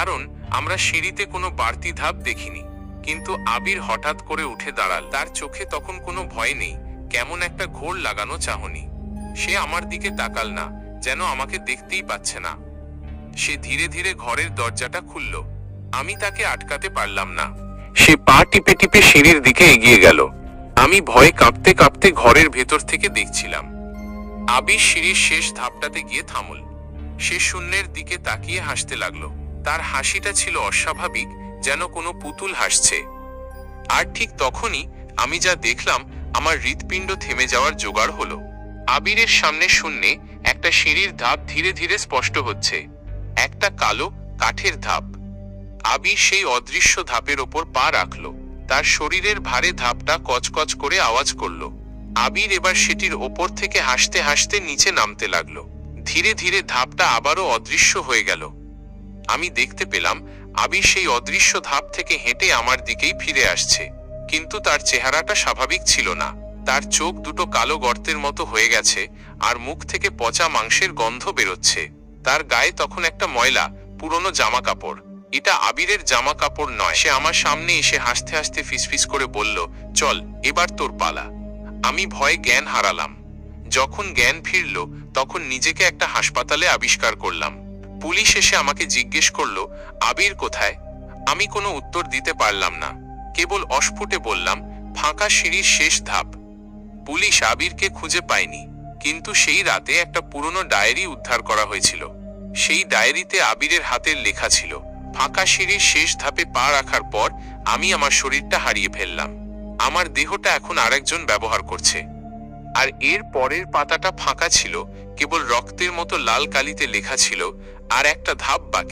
কারণ আমরা সিঁড়িতে কোনো বাড়তি ধাপ দেখিনি। কিন্তু আবির হঠাৎ করে উঠে দাঁড়াল। তার চোখে তখন কোনো ভয় নেই, কেমন একটা ঘোর লাগানো চাহনি। সে আমার দিকে তাকাল না, যেন আমাকে দেখতেই পাচ্ছে না। সে ধীরে ধীরে ঘরের দরজাটা খুলল। আমি তাকে আটকাতে পারলাম না। সে পা টিপে টিপে সিঁড়ির দিকে এগিয়ে গেল। আমি ভয়ে কাঁপতে কাঁপতে ঘরের ভেতর থেকে দেখছিলাম। আবির সিঁড়ির শেষ ধাপটাতে গিয়ে থামল। সে শূন্যের দিকে তাকিয়ে হাসতে লাগলো। তার হাসিটা ছিল অস্বাভাবিক, যেন কোনো পুতুল হাসছে। আর ঠিক তখনই আমি যা দেখলাম, আমার হৃৎপিণ্ড থেমে যাওয়ার জোগাড় হলো। আবিরের সামনে শূন্যে একটা সিঁড়ির ধাপ ধীরে ধীরে স্পষ্ট হচ্ছে। একটা কালো কাঠের ধাপ। আবির সেই অদৃশ্য ধাপের ওপর পা রাখল। তার শরীরের ভারে ধাপটা কচকচ করে আওয়াজ করল। আবির এবার সেটির ওপর থেকে হাসতে হাসতে নিচে নামতে লাগলো। ধীরে ধীরে ধাপটা আবারও অদৃশ্য হয়ে গেল। আমি দেখতে পেলাম আবির সেই অদৃশ্য ধাপ থেকে হেঁটে আমার দিকেই ফিরে আসছে। কিন্তু তার চেহারাটা স্বাভাবিক ছিল না। তার চোখ দুটো কালো গর্তের মতো হয়ে গেছে, আর মুখ থেকে পচা মাংসের গন্ধ বেরোচ্ছে। তার গায়ে তখন একটা ময়লা পুরনো জামা কাপড়। এটা আবিরের জামা কাপড় নয়। সে আমার সামনে এসে হাসতে হাসতে ফিসফিস করে বলল, চল এবার তোর পালা। আমি ভয়ে জ্ঞান হারালাম। যখন জ্ঞান ফিরল, তখন নিজেকে একটা হাসপাতালে আবিষ্কার করলাম। পুলিশ এসে আমাকে জিজ্ঞেস করলো, আবির কোথায়? আমি কোনো উত্তর দিতে পারলাম না। কেবল অস্ফুটে বললাম, ফাঁকা সিঁড়ির শেষ ধাপ। পুলিশ আবিরকে খুঁজে পায়নি, কিন্তু সেই রাতে একটা পুরনো ডায়েরি উদ্ধার করা হয়েছিল। সেই ডায়েরিতে আবিরের হাতের লেখা ছিল, ফাঁকা সিঁড়ির শেষ ধাপে পা রাখার পর আমি আমার শরীরটা হারিয়ে ফেললাম। আমার দেহটা এখন আরেকজন ব্যবহার করছে। আর এর পরের পাতাটা ফাঁকা ছিল, কেবল রক্তের মতো লাল কালিতে লেখা ছিল, আর একটা ধাপ বাকি।